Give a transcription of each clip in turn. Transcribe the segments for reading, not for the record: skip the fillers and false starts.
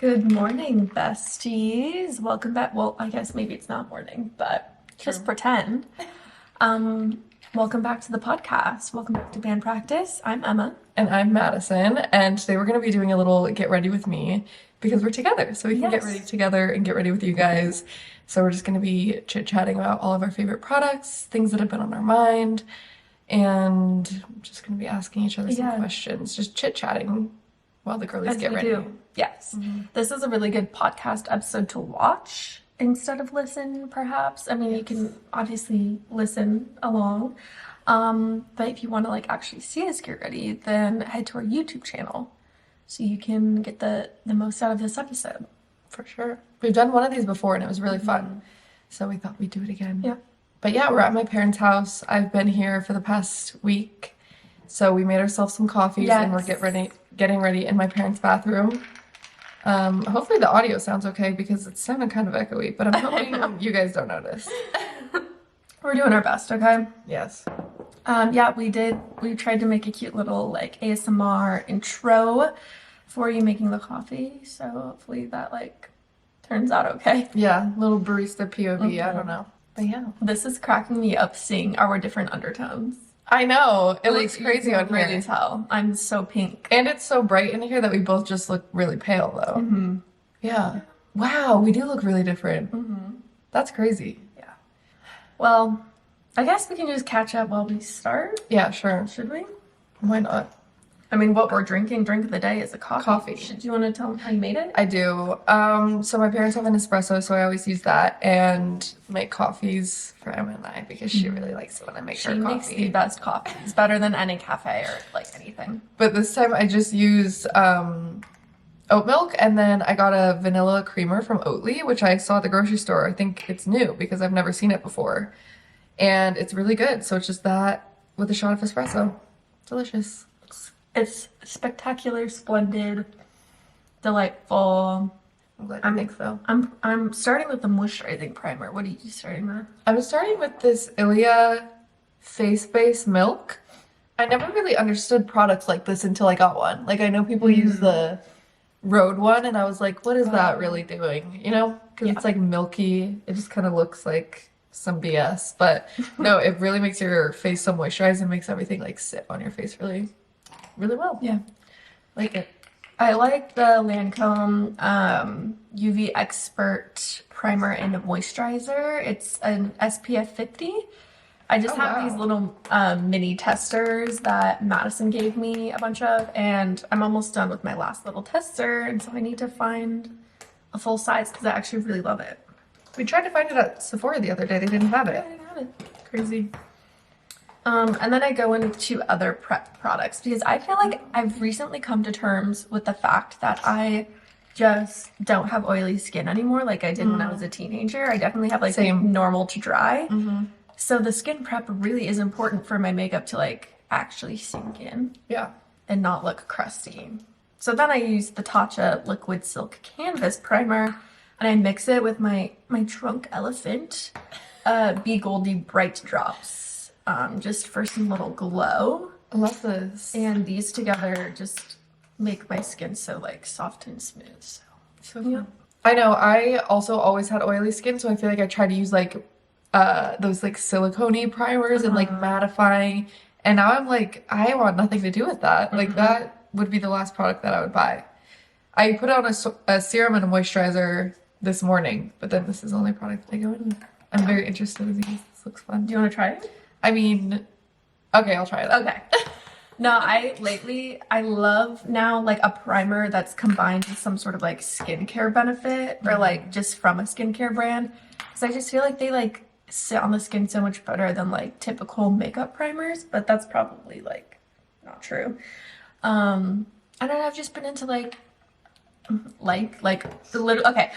Good morning, besties. Welcome back. Well, I guess maybe it's not morning, but just pretend. Welcome back to the podcast. Welcome back to band practice. I'm Emma. And I'm Madison, and today we're going to be doing a little get ready with me because we're together, so we can get ready together and get ready with you guys. So we're just going to be chit-chatting about all of our favorite products, things that have been on our mind, and just going to be asking each other some questions, just chit-chatting while the girlies get ready. Yes. This is a really good podcast episode to watch instead of listen, perhaps. I mean, you can obviously listen along. But if you want to actually see us get ready, then head to our YouTube channel so you can get the most out of this episode. For sure. We've done one of these before and it was really fun. So we thought we'd do it again. Yeah. But yeah, we're at my parents' house. I've been here for the past week. So we made ourselves some coffees and we're getting ready in my parents' bathroom. Hopefully the audio sounds okay because it's sounding kind of echoey, but I'm hoping you guys don't notice. We're doing our best, okay? Yes. Yeah, we tried to make a cute little ASMR intro for you making the coffee. So hopefully that turns out okay. Yeah, little barista POV, I don't know. But yeah. This is cracking me up seeing our different undertones. I know. It looks crazy on here. Really tell. I'm so pink. And it's so bright in here that we both just look really pale though. Yeah. Wow, we do look really different. That's crazy. Yeah. Well, I guess we can just catch up while we start. Yeah, sure. Should we? Why not? I mean, what we're drinking, drink of the day is a coffee. Do you want to tell them how you made it? I do. So my parents have an espresso, so I always use that and make coffees for Emma and I because she really likes it when I make her coffee. She makes the best coffees, better than any cafe or anything. But this time I just used oat milk, and then I got a vanilla creamer from Oatly, which I saw at the grocery store. I think it's new because I've never seen it before. And it's really good. So it's just that with a shot of espresso. Delicious. It's spectacular, splendid, delightful. I'm glad you think so. I'm starting with the moisturizing primer. What are you starting with? I'm starting with this Ilia face base milk. I never really understood products like this until I got one. I know people use the Rhode one, and I was like, what is that really doing? You know? Because it's milky. It just kind of looks like some BS. But no, it really makes your face so moisturized and makes everything sit on your face really well. Yeah. Like it. I like the Lancome UV Expert Primer and Moisturizer. It's an SPF 50. I just have these little mini testers that Madison gave me a bunch of, and I'm almost done with my last little tester, and so I need to find a full size because I actually really love it. We tried to find it at Sephora the other day. They didn't have it. I didn't have it. Crazy. And then I go into other prep products because I feel like I've recently come to terms with the fact that I just don't have oily skin anymore like I did when I was a teenager. I definitely have normal to dry. So the skin prep really is important for my makeup to actually sink in. Yeah. And not look crusty. So then I use the Tatcha Liquid Silk Canvas Primer and I mix it with my Drunk Elephant Be Goldy Bright Drops. Just for some little glow. I love this. And these together just make my skin so soft and smooth. So yeah. I know. I also always had oily skin, so I feel like I try to use those silicone primers and mattifying. And now I'm I want nothing to do with that. That would be the last product that I would buy. I put on a serum and a moisturizer this morning, but then this is the only product that I go in with. I'm very interested in these. This looks fun. Do you want to try it? I mean, okay, I'll try it. Okay. No, I love now a primer that's combined with some sort of skincare benefit or just from a skincare brand. Because I just feel like they sit on the skin so much better than typical makeup primers, but that's probably not true. And then I've just been into the little, okay.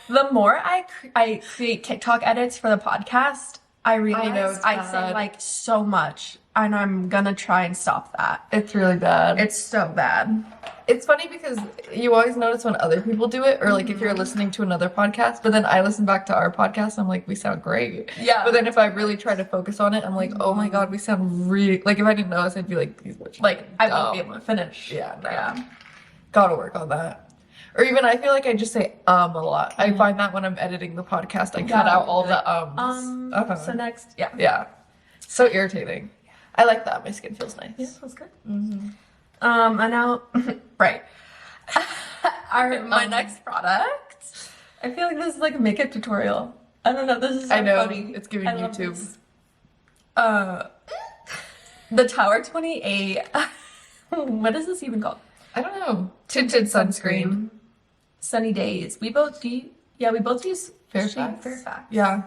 The more I create TikTok edits for the podcast, I realize I say so much, and I'm gonna try and stop that. It's really bad. It's so bad. It's funny because you always notice when other people do it, or if you're listening to another podcast, but then I listen back to our podcast, I'm we sound great. Yeah. But then if I really try to focus on it, I'm oh my god, we sound really, if I didn't notice, I'd be these bitches. I won't be able to finish. Yeah, no. Yeah. Gotta work on that. Or even I feel like I just say a lot. I find that when I'm editing the podcast, I cut out all the ums. So next, yeah. Yeah. So irritating. I like that. My skin feels nice. Yeah, feels good. Mm-hmm. And now, right. My next product. I feel like this is like a makeup tutorial. I don't know. This is so I know. funny. It's giving I love YouTube. this. The Tower 28. What is this even called? I don't know. Tinted sunscreen. Sunny days. We both use Fairfax. Fairfax. Yeah.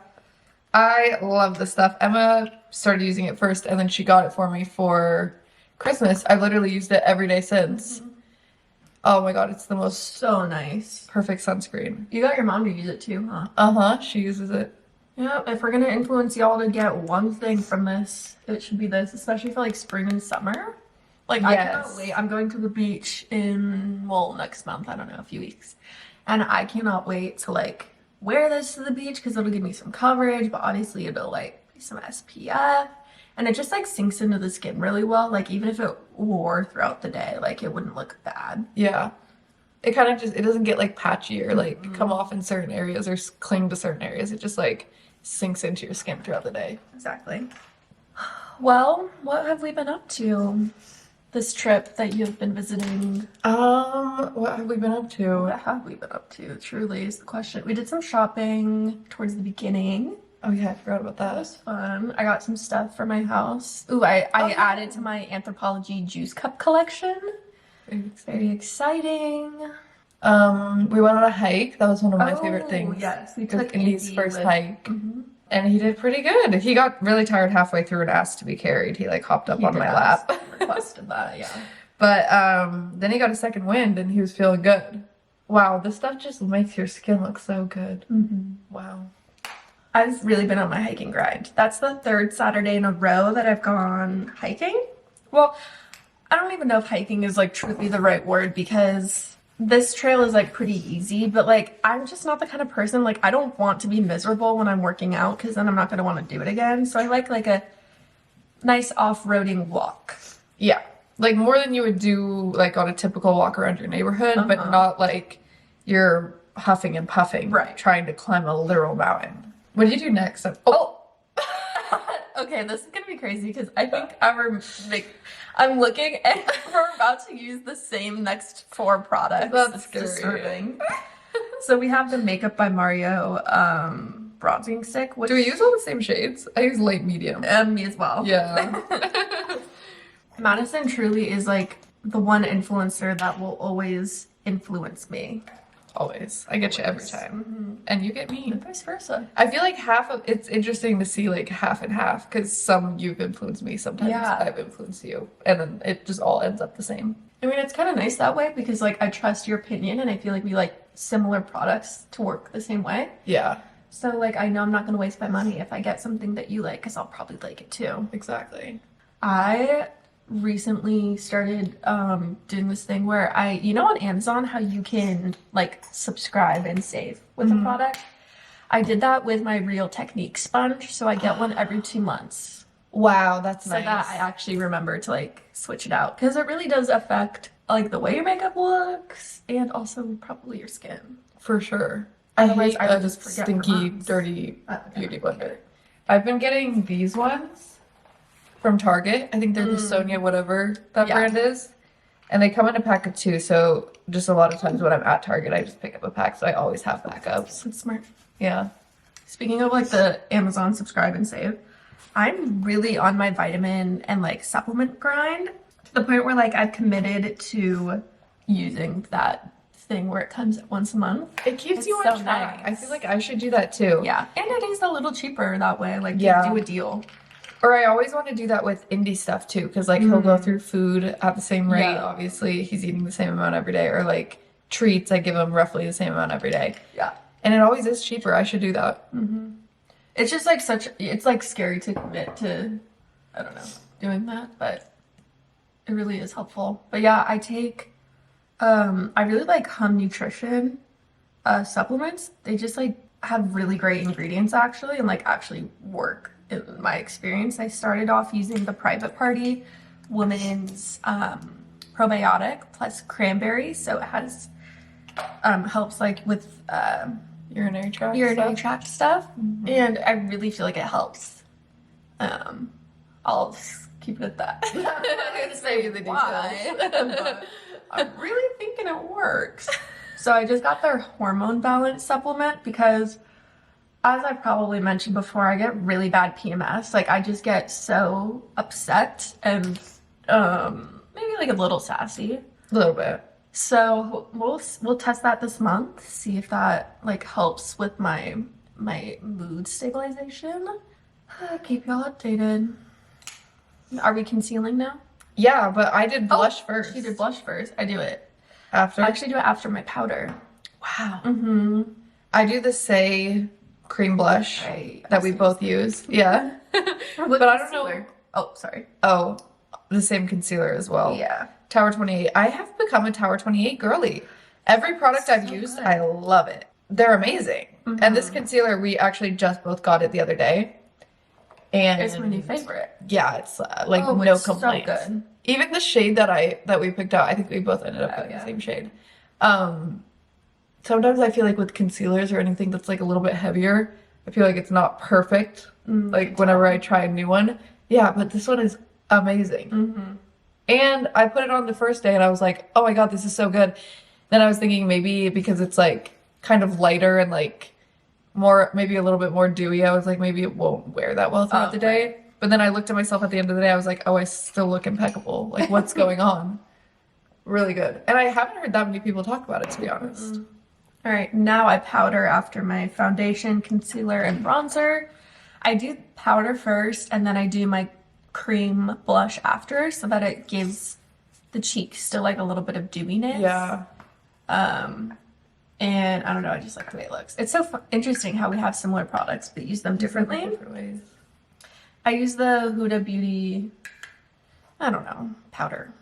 I love this stuff. Emma started using it first and then she got it for me for Christmas. I've literally used it every day since. Oh my god, it's the most So nice. perfect sunscreen. You got your mom to use it too, huh? Uh-huh, she uses it. Yeah, if we're gonna influence y'all to get one thing from this, it should be this, especially for like spring and summer. Like, I cannot Yes. wait. I'm going to the beach in, well, next month. I don't know, a few weeks. And I cannot wait to like wear this to the beach because it'll give me some coverage, but obviously it'll like be some SPF. And it just like sinks into the skin really well. Like, even if it wore throughout the day, like it wouldn't look bad. Yeah. It kind of just, it doesn't get like patchy or like come off in certain areas or cling to certain areas. It just like sinks into your skin throughout the day. Exactly. Well, what have we been up to this trip that you've been visiting? What have we been up to? What have we been up to? Truly is the question. We did some shopping towards the beginning. Oh yeah, I forgot about That that. was fun. I got some stuff for my house. Ooh, I added to my Anthropology juice cup collection. Very exciting. We went on a hike. That was one of my favorite Oh, things. yes, we It was took Indy's Indy first with- hike. And he did pretty good. He got really tired halfway through and asked to be carried. He like hopped up He on did my ask, lap. requested that, yeah. But then he got a second wind and he was feeling good. Wow, this stuff just makes your skin look so good. Wow. I've really been on my hiking grind. That's the third Saturday in a row that I've gone hiking. Well, I don't even know if hiking is like truly the right word because this trail is like pretty easy, but like I'm just not the kind of person, like I don't want to be miserable when I'm working out because then I'm not going to want to do it again. So I like a nice off-roading walk. Yeah. Like more than you would do like on a typical walk around your neighborhood, but Uh-huh. not like you're huffing and puffing, Right. trying to climb a literal mountain. What did you do next? Oh, Okay, this is gonna be crazy because I think I'm looking and we're about to use the same next 4 products. That's It's scary. disturbing. So we have the Makeup by Mario bronzing stick, which do we use all the same shades? I use light medium. and me as well. Yeah. Madison truly is like the one influencer that will always influence me. Always. I get you every time. And you get me. And vice versa. I feel like half of it's interesting to see like half and half because some you've influenced me, sometimes Yeah. I've influenced you, and then it just all ends up the same. I mean, it's kind of nice that way because like I trust your opinion and I feel like we like similar products to work the same way. Yeah, So like I know I'm not going to waste my money if I get something that you like because I'll probably like it too. exactly. I recently started doing this thing where on Amazon how you can like subscribe and save with a product. I did that with my Real Technique sponge, so I get one every 2 months. Wow, that's So that I actually remember to like switch it out because it really does affect like the way your makeup looks and also probably your skin. for sure. Otherwise, hate I would a just forget stinky, her mom's. dirty Okay. beauty blender. I've been getting these ones from Target. I think they're the Sonia whatever that Yeah. brand is. And they come in a pack of 2, so just a lot of times when I'm at Target, I just pick up a pack, so I always have backups. That's smart. Yeah. Speaking of like the Amazon subscribe and save, I'm really on my vitamin and like supplement grind to the point where like I've committed to using that thing where it comes once a month. It keeps It's you on so track. I nice. feel like I should do that too. Yeah, and it is a little cheaper that way. Like Yeah. you do a deal. Or I always want to do that with indie stuff too, because like he'll go through food at the same rate. Yeah. Obviously, he's eating the same amount every day, or like treats, I give him roughly the same amount every day, Yeah. and it always is cheaper. I should do that. It's just like it's like scary to commit to, I don't know, doing that, but it really is helpful. But yeah, I take, I really like Hum Nutrition supplements. They just like have really great ingredients actually and like actually work in my experience. I started off using the Private Party Women's probiotic plus cranberry. So it has helps like with Urinary tract urinary stuff. tract stuff, and I really feel like it helps. I'll just keep it at that. I'm not gonna say the why, details. but I'm really thinking it works. So I just got their hormone balance supplement because, as I probably mentioned before, I get really bad PMS. Like I just get so upset and maybe like a little sassy. A little bit. So we'll test that this month, see if that like helps with my mood stabilization. Keep y'all updated. Are we concealing now? Yeah, but I did blush first. You did blush first. I do it. After? I actually do it after my powder. Wow. Mm-hmm. I do the Say cream blush Right. that we both use. Yeah. But I don't know. Oh, sorry. Oh, the same concealer as well. Yeah. Tower 28. I have become a Tower 28 girly. Every product I've used, good. I love it. They're amazing. And this concealer, we actually just both got it the other day. And It's my new favorite. yeah, it's like Oh, no it's so complaints. good. Even the shade that we picked out, I think we both ended up with the same shade. Sometimes I feel like with concealers or anything that's like a little bit heavier, I feel like it's not perfect. Like whenever I try a new one. Yeah, but this one is amazing. And I put it on the first day and I was like, oh my God, this is so good. Then I was thinking maybe because it's like kind of lighter and like more, maybe a little bit more dewy, I was like, maybe it won't wear that well throughout the day. But then I looked at myself at the end of the day, I was like, oh, I still look impeccable. Like, what's going on? Really good. And I haven't heard that many people talk about it, to be honest. All right, now I powder after my foundation, concealer, and bronzer. I do powder first, and then I do my cream blush after, so that it gives the cheeks still like a little bit of dewiness. Yeah. And I don't know, I just like the way it looks. It's so interesting how we have similar products but use them differently. Different ways. I use the Huda Beauty, I don't know, powder.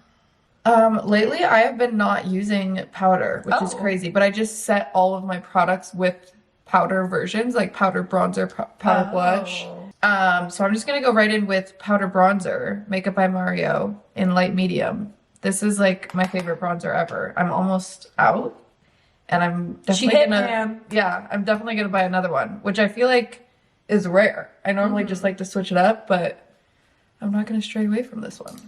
Lately I have been not using powder, which is Oh. crazy, but I just set all of my products with powder versions, like powder bronzer, powder blush. So I'm just gonna go right in with powder bronzer, Makeup by Mario in light medium. This is like my favorite bronzer ever. I'm almost out, and I'm definitely I'm definitely gonna buy another one, which I feel like is rare. I normally just like to switch it up, but I'm not gonna stray away from this one.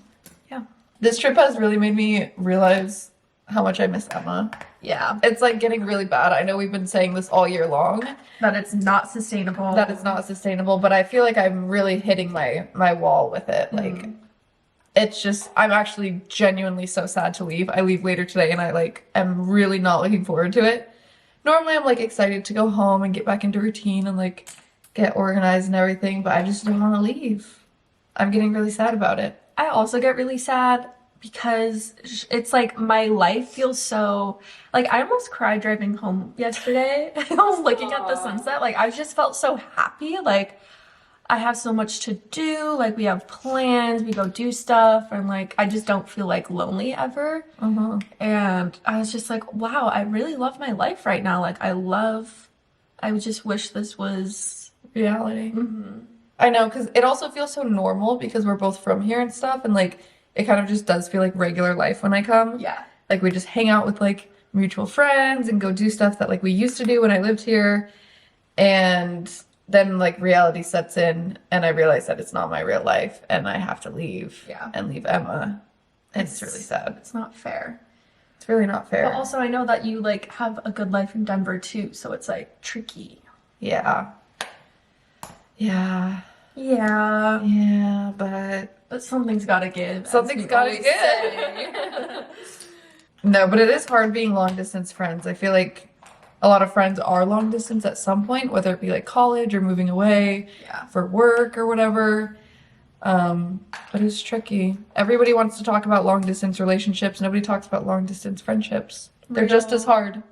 Yeah. This trip has really made me realize how much I miss Emma. Yeah. It's like getting really bad. I know we've been saying this all year long. That it's not sustainable. That it's not sustainable, but I feel like I'm really hitting my wall with it. Like it's just I'm actually genuinely so sad to leave. I leave later today and I like am really not looking forward to it. Normally I'm like excited to go home and get back into routine and like get organized and everything, but I just don't want to leave. I'm getting really sad about it. I also get really sad because it's like my life feels so like I almost cried driving home yesterday. I was looking at the sunset. Like I just felt so happy. Like I have so much to do. Like we have plans, we go do stuff, and like I just don't feel like lonely ever. And I was just like, wow, I really love my life right now. Like I just wish this was reality. I know, because it also feels so normal because we're both from here and stuff, and like it kind of just does feel like regular life when I come. Yeah. Like we just hang out with like mutual friends and go do stuff that like we used to do when I lived here. And then like reality sets in and I realize that it's not my real life and I have to leave. Yeah. And leave Emma. It's really sad. It's not fair. It's really not fair. But also I know that you like have a good life in Denver too, so it's like tricky. Yeah. Yeah. Yeah. Yeah, but something's gotta give. Something's gotta give. No, but it is hard being long distance friends. I feel like a lot of friends are long distance at some point, whether it be like college or moving away for work or whatever. But it's tricky. Everybody wants to talk about long distance relationships. Nobody talks about long distance friendships. They're just as hard.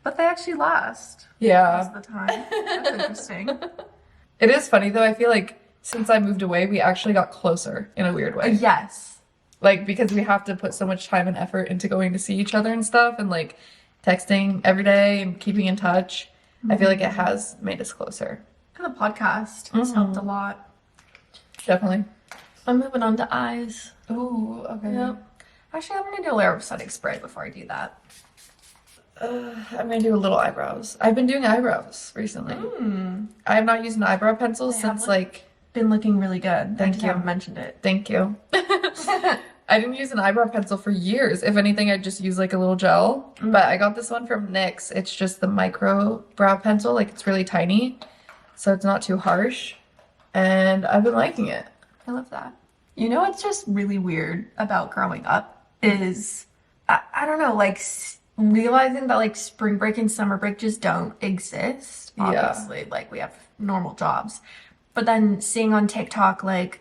But they actually last. Yeah. Most of the time. That's interesting. It is funny though. I feel like since I moved away, we actually got closer in a weird way. Yes. Like because we have to put so much time and effort into going to see each other and stuff and like texting every day and keeping in touch. I feel like it has made us closer. And the podcast has helped a lot. Definitely. I'm moving on to eyes. Ooh, okay. Yep. Actually, I'm gonna do a layer of setting spray before I do that. I'm gonna do a little eyebrows. I've been doing eyebrows recently. I have not used an eyebrow pencil They have since like, been looking really good. Thank I just you. haven't mentioned it. thank you. I didn't use an eyebrow pencil for years. If anything, I'd just use like a little gel. But I got this one from NYX. It's just the micro brow pencil. Like it's really tiny, so it's not too harsh. And I've been liking it. I love that. You know what's just really weird about growing up is, I don't know, like realizing that like spring break and summer break just don't exist. Yeah. Obviously, like we have normal jobs. But then seeing on TikTok, like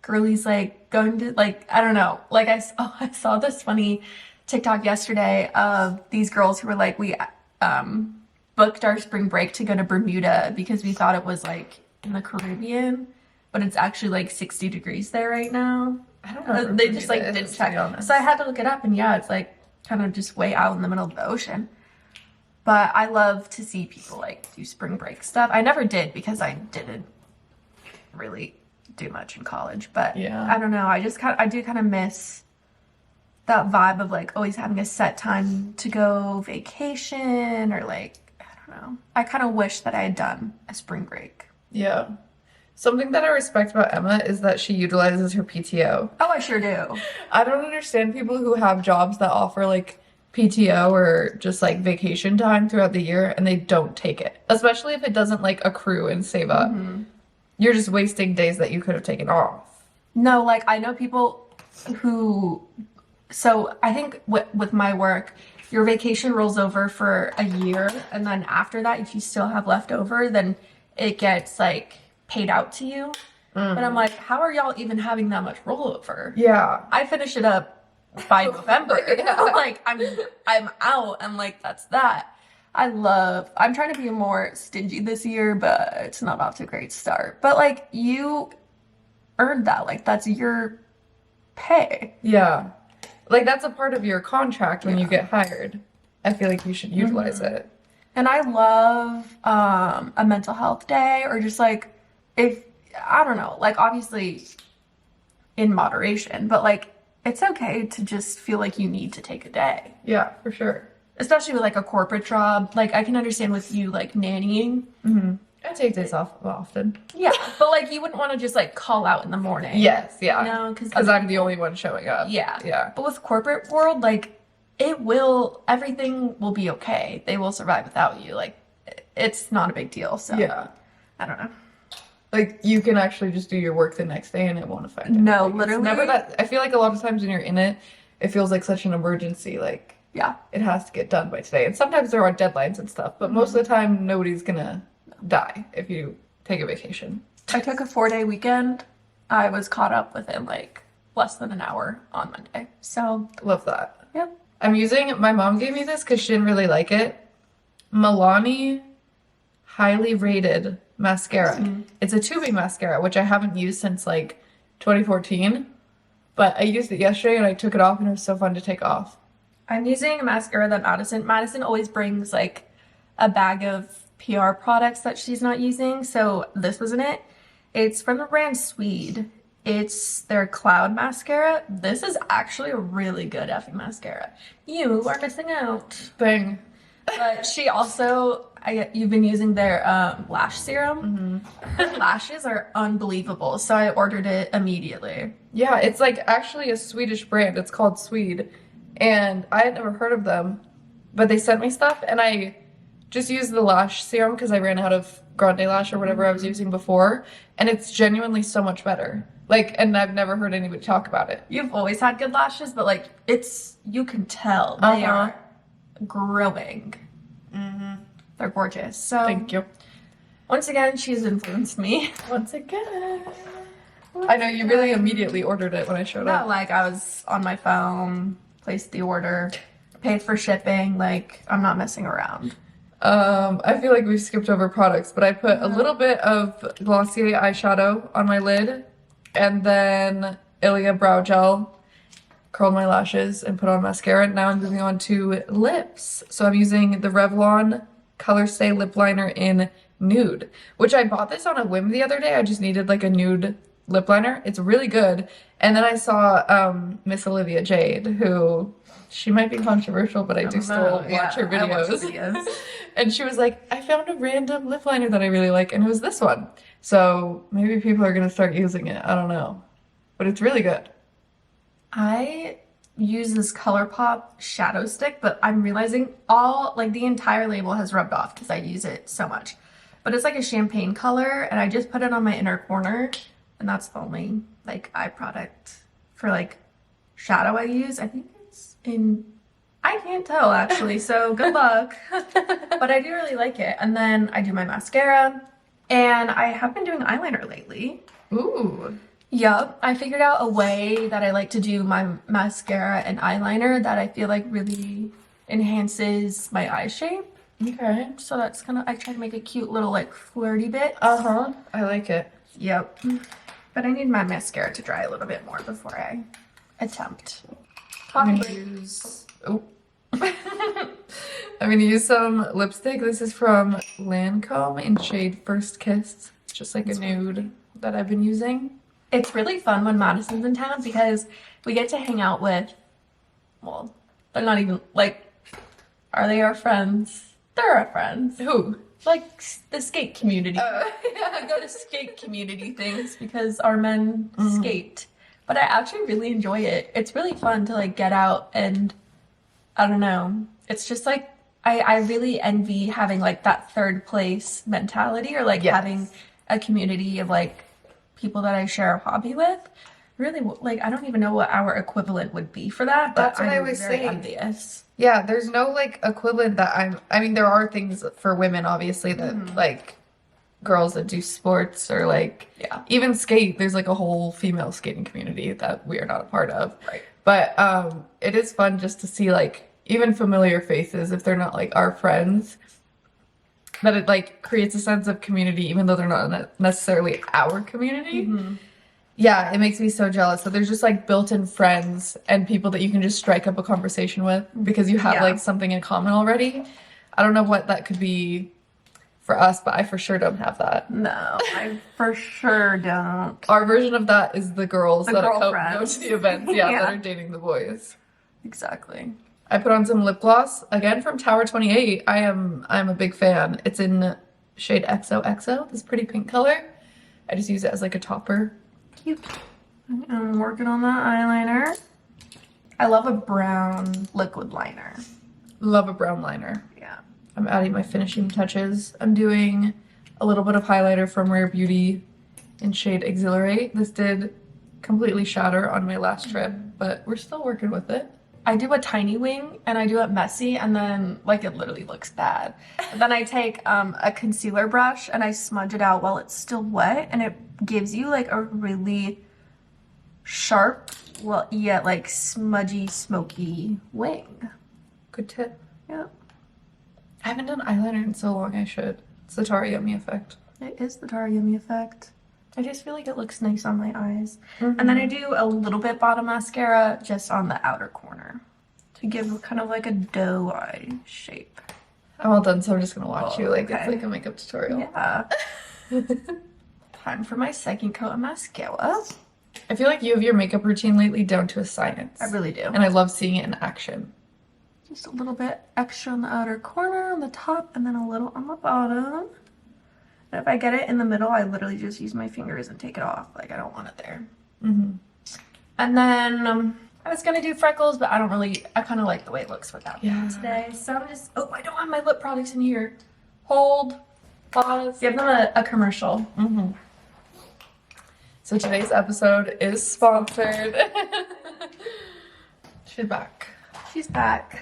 girlies like going to like, I don't know, like I saw this funny TikTok yesterday of these girls who were like, we booked our spring break to go to Bermuda because we thought it was like in the Caribbean, but it's actually like 60 degrees there right now. I don't know. where They just like Bermuda didn't is, to check. be honest. So I had to look it up, and yeah, it's like kind of just way out in the middle of the ocean. But I love to see people like do spring break stuff. I never did because I didn't really do much in college. But Yeah. I don't know. I do kind of miss that vibe of like always having a set time to go vacation or like I don't know. I kind of wish that I had done a spring break. Yeah. Something that I respect about Emma is that she utilizes her PTO. Oh, I sure do. I don't understand people who have jobs that offer like PTO or just like vacation time throughout the year and they don't take it, especially if it doesn't like accrue and save up. You're just wasting days that you could have taken off. No, like I know people who, so I think with my work, your vacation rolls over for a year, and then after that, if you still have leftover, then it gets like paid out to you. But I'm like, how are y'all even having that much rollover? Yeah. I finish it up by November. Yeah. Like I'm out, and like that's that. I'm trying to be more stingy this year, but it's not off to a great start. But like you earned that. Like that's your pay. Yeah. Like that's a part of your contract when you get hired. I feel like you should utilize it. And I love a mental health day or just like if I don't know, like obviously in moderation, but like it's okay to just feel like you need to take a day. Yeah, for sure. Especially with like a corporate job. Like I can understand with you like nannying. I take days off often. Yeah, but like you wouldn't want to just like call out in the morning. Yes, yeah. No, because I'm the only one showing up. yeah. Yeah. But with corporate world, like everything will be okay. They will survive without you. Like it's not a big deal. So Yeah. I don't know. Like you can actually just do your work the next day and it won't affect anything. No, It's literally. never that. I feel like a lot of times when you're in it, it feels like such an emergency. Like Yeah. it has to get done by today. And sometimes there are deadlines and stuff, but most of the time nobody's gonna die if you take a vacation. I took a 4-day weekend. I was caught up within like less than an hour on Monday. So Love that. yeah. I'm using, my mom gave me this because she didn't really like it. Milani Highly Rated Mascara. It's a tubing mascara, which I haven't used since like 2014. But I used it yesterday and I took it off and it was so fun to take off. I'm using a mascara that Madison always brings like a bag of PR products that she's not using. So this was in it. It's from the brand Swede. It's their cloud mascara. This is actually a really good effing mascara. You are missing out. Thing. But she also, you've been using their lash serum. Her lashes are unbelievable. So I ordered it immediately. Yeah, it's like actually a Swedish brand. It's called Swede. And I had never heard of them, but they sent me stuff and I just used the lash serum because I ran out of Grande Lash or whatever I was using before. And it's genuinely so much better. Like, and I've never heard anybody talk about it. You've always had good lashes, but like you can tell they are growing. They're gorgeous. So Thank you. once again, she's influenced me. Once again. I know you really immediately ordered it when I showed No, up. like I was on my phone, placed the order, paid for shipping. Like I'm not messing around. I feel like we skipped over products, but I put a little bit of Glossier eyeshadow on my lid and then Ilia brow gel, curled my lashes, and put on mascara. Now I'm moving on to lips. So I'm using the Revlon Color Stay Lip Liner in Nude, which I bought this on a whim the other day. I just needed like a nude lip liner. It's really good. And then I saw Miss Olivia Jade, who she might be controversial, but I do don't still know. watch her I watch videos. videos. And she was like, I found a random lip liner that I really like, and it was this one. So maybe people are gonna start using it. I don't know. But it's really good. I use this ColourPop shadow stick, but I'm realizing all, like the entire label has rubbed off because I use it so much. But it's like a champagne color, and I just put it on my inner corner, and that's the only like eye product for like shadow I use. I think it's in, I can't tell actually, so good luck. But I do really like it. And then I do my mascara, and I have been doing eyeliner lately. Ooh. Yup, I figured out a way that I like to do my mascara and eyeliner that I feel like really enhances my eye shape. Okay. So that's kind of, I try to make a cute little like flirty bit. Uh-huh. I like it. Yep. But I need my mascara to dry a little bit more before I attempt. I'm gonna use. Oh. I'm gonna use some lipstick. This is from Lancome in shade First Kiss. It's just like a nude that I've been using. It's really fun when Madison's in town because we get to hang out with, well, they're not even like, are they our friends? They're our friends. Who? Like the skate community. Yeah. I go to skate community things because our men skate. But I actually really enjoy it. It's really fun to like get out and I don't know. It's just like I really envy having like that third place mentality or like Yes. having a community of like people that I share a hobby with. Really, like I don't even know what our equivalent would be for that, but That's what I I'm always very say. envious. Yeah, there's no like equivalent that I mean, there are things for women, obviously, that like girls that do sports or like Yeah. even skate. There's like a whole female skating community that we are not a part of. Right. But it is fun just to see like even familiar faces if they're not like our friends. That it like creates a sense of community, even though they're not necessarily our community. Yeah, it makes me so jealous. So there's just like built-in friends and people that you can just strike up a conversation with because you have Yeah. like something in common already. I don't know what that could be for us, but I for sure don't have that. No, I for sure don't. Our version of that is the girls The that go girlfriends. to the events, yeah, Yeah. that are dating the boys. Exactly. I put on some lip gloss again from Tower 28. I'm a big fan. It's in shade XOXO, this pretty pink color. I just use it as like a topper. Cute. I'm working on that eyeliner. I love a brown liquid liner. Love a brown liner. Yeah. I'm adding my finishing touches. I'm doing a little bit of highlighter from Rare Beauty in shade Exhilarate. This did completely shatter on my last trip, but we're still working with it. I do a tiny wing and I do it messy and then like it literally looks bad. And then I take a concealer brush and I smudge it out while it's still wet and it gives you like a really sharp, well, yet like smudgy, smoky wing. Good tip. Yeah. I haven't done eyeliner in so long, I should. It's the Tara Yummy effect. It is the Tara Yummy effect. I just feel like it looks nice on my eyes. And then I do a little bit bottom mascara just on the outer corner to give kind of like a doe eye shape. I'm all done, so I'm just gonna watch Oh, you like it's okay. like a makeup tutorial. Yeah. Time for my second coat of mascara. I feel like you have your makeup routine lately down to a science. I really do. And I love seeing it in action. Just a little bit extra on the outer corner, on the top, and then a little on the bottom. And if I get it in the middle, I literally just use my fingers and take it off. Like, I don't want it there. And then I was gonna do freckles, but I kind of like the way it looks without them today. So I'm just, oh, I don't have my lip products in here. Hold, pause, give them a commercial. So today's episode is sponsored. She's back. She's back.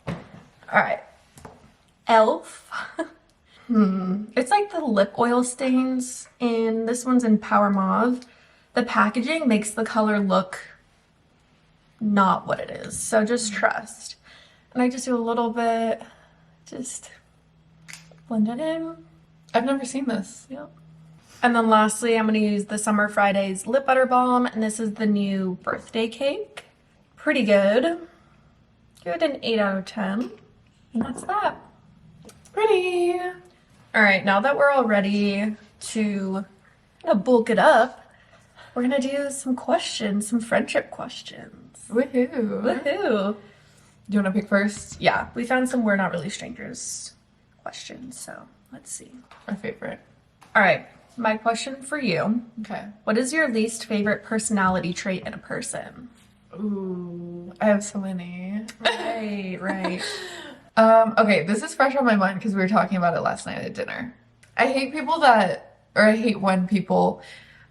All right. Elf. It's like the lip oil stains in this one's in Power Mauve. The packaging makes the color look not what it is. So just trust. And I just do a little bit, just blend it in. I've never seen this. Yep. And then lastly, I'm going to use the Summer Fridays Lip Butter Balm. And this is the new birthday cake. Pretty good. Give it an 8 out of 10. And that's that. Pretty. All right, now that we're all ready to bulk it up, we're going to do some questions, some friendship questions. Woohoo. Woohoo. Do you want to pick first? Yeah, we found some We're Not Really Strangers questions, so let's see. My favorite. All right, my question for you. Okay. What is your least favorite personality trait in a person? Ooh, I have so many. Right. Okay, this is fresh on my mind because we were talking about it last night at dinner. I hate people that, or I hate when people,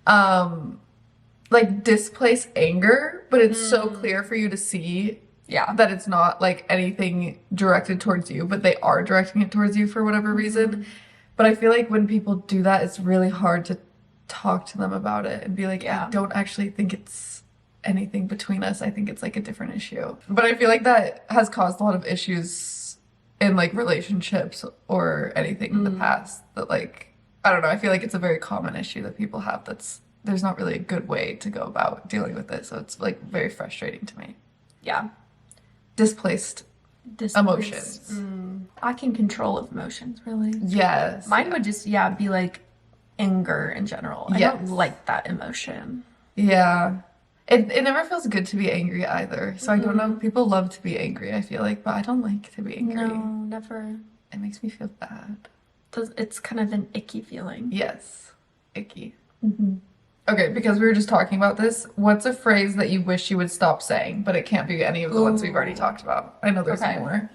like displace anger, but it's so clear for you to see Yeah. that it's not like anything directed towards you, but they are directing it towards you for whatever reason. But I feel like when people do that, it's really hard to talk to them about it and be like, Yeah. I don't actually think it's anything between us. I think it's like a different issue. But I feel like that has caused a lot of issues in like relationships or anything in the past that like, I don't know, I feel like it's a very common issue that people have there's not really a good way to go about dealing with it. So it's like very frustrating to me. Yeah. Displaced Displace. emotions. Lacking control of emotions, really. Yes. Mine would just, be like anger in general. I Yes. don't like that emotion. Yeah. It never feels good to be angry either. So I don't know. People love to be angry, I feel like, but I don't like to be angry. No, never. It makes me feel bad. It's kind of an icky feeling. Yes. Icky. Okay, because we were just talking about this, what's a phrase that you wish you would stop saying, but it can't be any of the ones we've already talked about? I know there's Okay. more.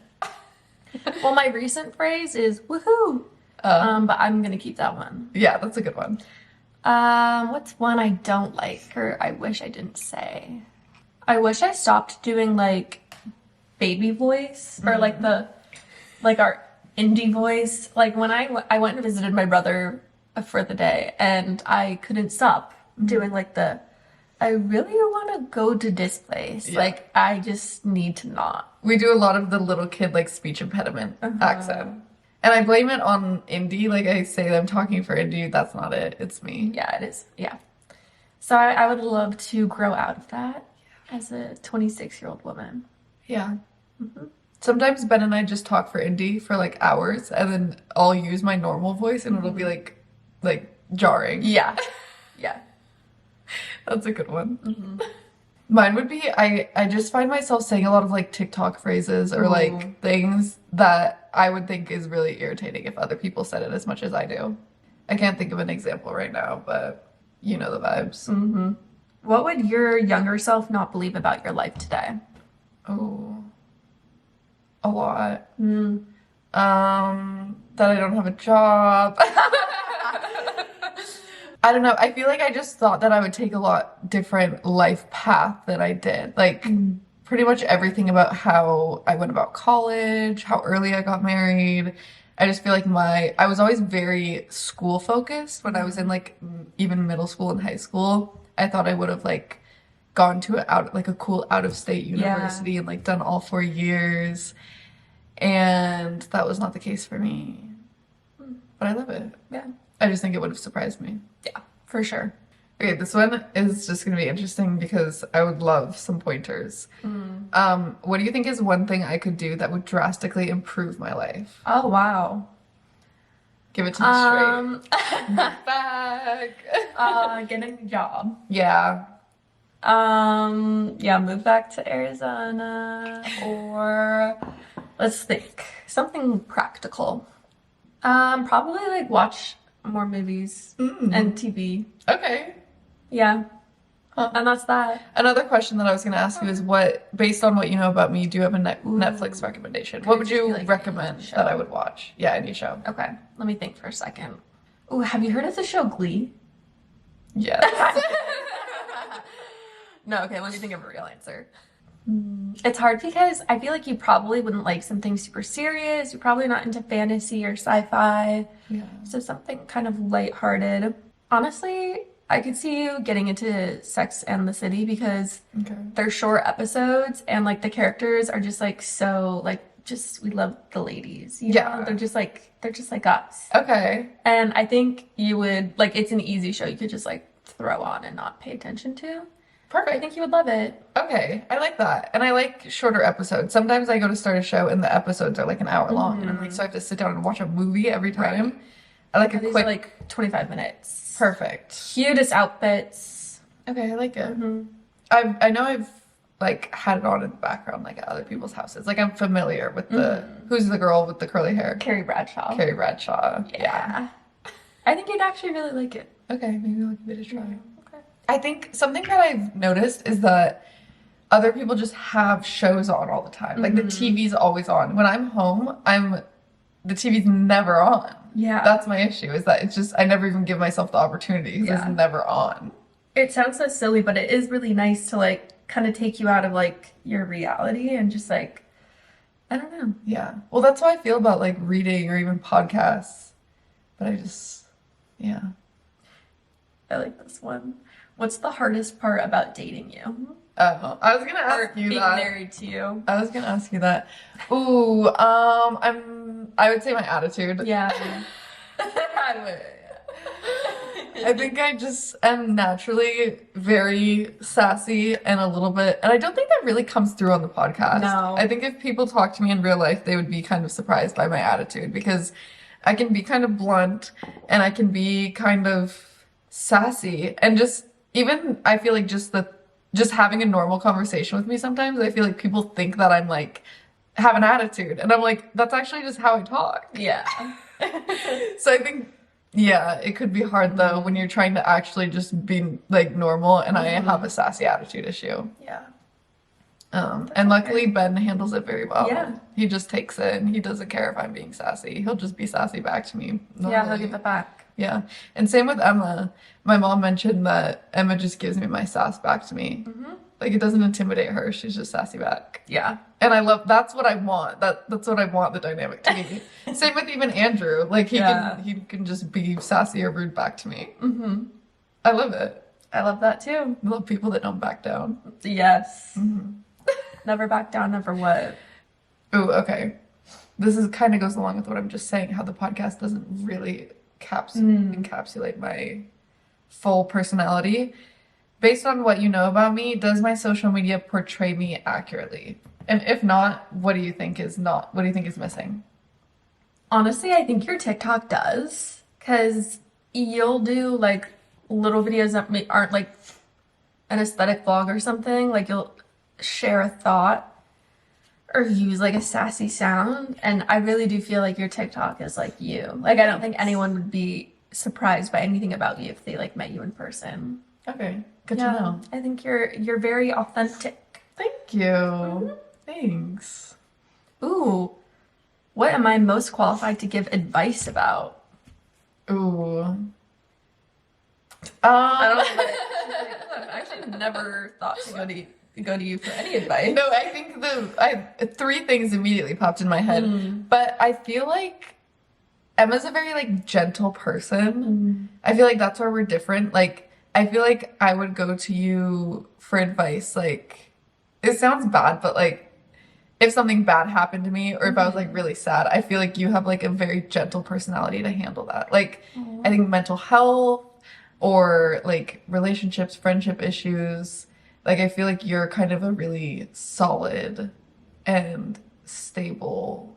Well, my recent phrase is woohoo. But I'm gonna keep that one. Yeah, that's a good one. What's one I don't like or I wish I didn't say? I wish I stopped doing like baby voice or like our indie voice. Like when I went and visited my brother for the day and I couldn't stop doing like I really want to go to this place. Yeah. Like I just need to not. We do a lot of the little kid like speech impediment accent. And I blame it on indie. Like I say that I'm talking for indie. That's not it. It's me. Yeah, it is. Yeah. So I would love to grow out of that as a 26-year-old woman. Yeah. Sometimes Ben and I just talk for indie for like hours and then I'll use my normal voice and it'll be like jarring. Yeah. Yeah. That's a good one. Mine would be I just find myself saying a lot of like TikTok phrases or like things that I would think is really irritating if other people said it as much as I do. I can't think of an example right now, but you know the vibes. What would your younger self not believe about your life today? Oh, a lot. That I don't have a job. I don't know. I feel like I just thought that I would take a lot different life path than I did. Like pretty much everything about how I went about college, how early I got married. I just feel like I was always very school focused when I was in like even middle school and high school. I thought I would have like gone to a cool out of state university and like done all 4 years. And that was not the case for me. But I love it. Yeah. I just think it would have surprised me. Yeah, for sure. Okay, this one is just going to be interesting because I would love some pointers. What do you think is one thing I could do that would drastically improve my life? Oh, wow. Give it to me straight. Back. Getting a job. Yeah. Move back to Arizona or let's think. Something practical. Probably like watch more movies and TV. Okay. Yeah. And that's that. Another question that I was going to ask you is based on what you know about me, do you have a Netflix recommendation? What would just be you like recommend any that I show? would watch? Yeah, any show. Okay, let me think for a second. Oh, have you heard of the show Glee? Yes. No, okay, let me think of a real answer. It's hard because I feel like you probably wouldn't like something super serious. You're probably not into fantasy or sci-fi. Yeah. So something kind of lighthearted. Honestly, I could see you getting into Sex and the City because Okay. they're short episodes and like the characters are just like so like just we love the ladies. You Yeah. know? They're just like us. Okay. And I think you would like it's an easy show you could just like throw on and not pay attention to. I Perfect. think you would love it. Okay, I like that. And I like shorter episodes. Sometimes I go to start a show and the episodes are like an hour long. And I'm like, so I have to sit down and watch a movie every time. I like a These quick. are like 25 minutes. Perfect. Cutest outfits. Okay, I like it. I know I've like had it on in the background like at other people's houses. Like I'm familiar with the who's the girl with the curly hair? Carrie Bradshaw. Carrie Bradshaw. Yeah. I think you'd actually really like it. Okay, maybe I'll give it a try. Okay. I think something that I've noticed is that other people just have shows on all the time. Like the TV's always on. When I'm home, the TV's never on. Yeah. That's my issue, is that it's just I never even give myself the opportunity because it's never on. It sounds so silly, but it is really nice to like kind of take you out of like your reality and just like, I don't know. Yeah. Well, that's how I feel about like reading or even podcasts. But I just, yeah. I like this one. What's the hardest part about dating you? Oh, I was gonna ask you being that. married to you. I was gonna ask you that. Ooh, I would say my attitude. Yeah. I think I just am naturally very sassy and a little bit, and I don't think that really comes through on the podcast. No. I think if people talk to me in real life, they would be kind of surprised by my attitude because I can be kind of blunt and I can be kind of sassy and just even I feel like just having a normal conversation with me sometimes, I feel like people think that I'm like have an attitude, and I'm like, that's actually just how I talk. Yeah. So I think, yeah, it could be hard though when you're trying to actually just be like normal, and I have a sassy attitude issue. Yeah. And luckily Ben handles it very well. Yeah. He just takes it and he doesn't care if I'm being sassy. He'll just be sassy back to me. Yeah, he'll normally. give it back. Yeah. And same with Emma. My mom mentioned that Emma just gives me my sass back to me. Like it doesn't intimidate her. She's just sassy back. Yeah. And that's what I want. That's what I want the dynamic to be. Same with even Andrew. Like he can just be sassy or rude back to me. I love it. I love that too. I love people that don't back down. Yes. Never back down, never what? Ooh, okay. This is kind of goes along with what I'm just saying, how the podcast doesn't really encapsulate my full personality. Based on what you know about me, does my social media portray me accurately? And if not, what do you think is missing? Honestly, I think your TikTok does, because you'll do like little videos that aren't like an aesthetic vlog or something. Like you'll share a thought or use like a sassy sound, and I really do feel like your TikTok is like you. Like I don't think anyone would be surprised by anything about you if they like met you in person. Okay, good to know. I think you're very authentic. Thank you. Thanks. Ooh, what am I most qualified to give advice about? Ooh. I don't know. I've actually never thought to go to you for any advice. No, I think three things immediately popped in my head. But I feel like Emma's a very like gentle person. I feel like that's where we're different. Like I feel like I would go to you for advice. Like it sounds bad, but like if something bad happened to me or if I was like really sad, I feel like you have like a very gentle personality to handle that. Like I think mental health or like relationships, friendship issues, like I feel like you're kind of a really solid and stable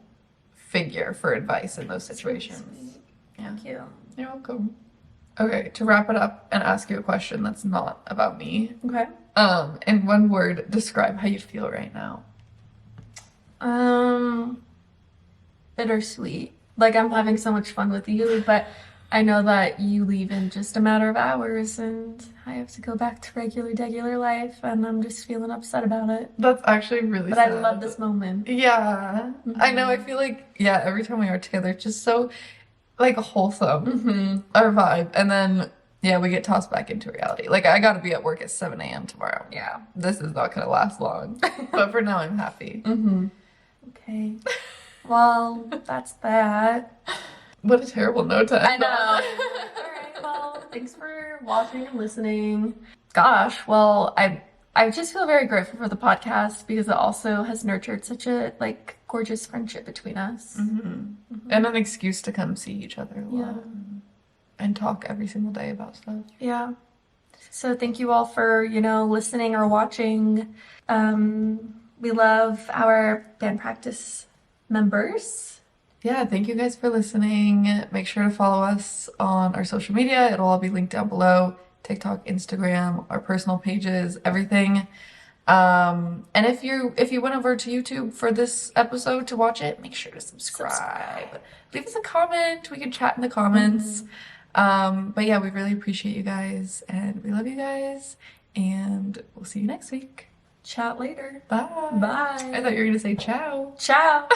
figure for advice in those situations. Yeah. Thank you. You're welcome. Okay, to wrap it up and ask you a question that's not about me. Okay. In one word, describe how you feel right now. Bittersweet. Like I'm having so much fun with you, but I know that you leave in just a matter of hours and I have to go back to regular life, and I'm just feeling upset about it. That's actually really But sad. I love this moment. Yeah. I know, I feel like, yeah, every time we are together, it's just so like wholesome, our vibe. And then, yeah, we get tossed back into reality. Like I gotta be at work at 7 a.m. tomorrow. Yeah. This is not gonna last long. But for now, I'm happy. Okay. Well, that's that. What a terrible note to I end on. know. All right. Well, thanks for watching and listening. Gosh. Well, I just feel very grateful for the podcast because it also has nurtured such a like gorgeous friendship between us. And an excuse to come see each other a lot. Yeah. And talk every single day about stuff. Yeah. So thank you all for, listening or watching. We love our band practice members. Yeah, thank you guys for listening. Make sure to follow us on our social media. It'll all be linked down below. TikTok, Instagram, our personal pages, everything. And if you went over to YouTube for this episode to watch it, make sure to subscribe. Leave us a comment. We can chat in the comments. But yeah, we really appreciate you guys and we love you guys. And we'll see you next week. Chat later. Bye. Bye. I thought you were gonna say ciao. Ciao.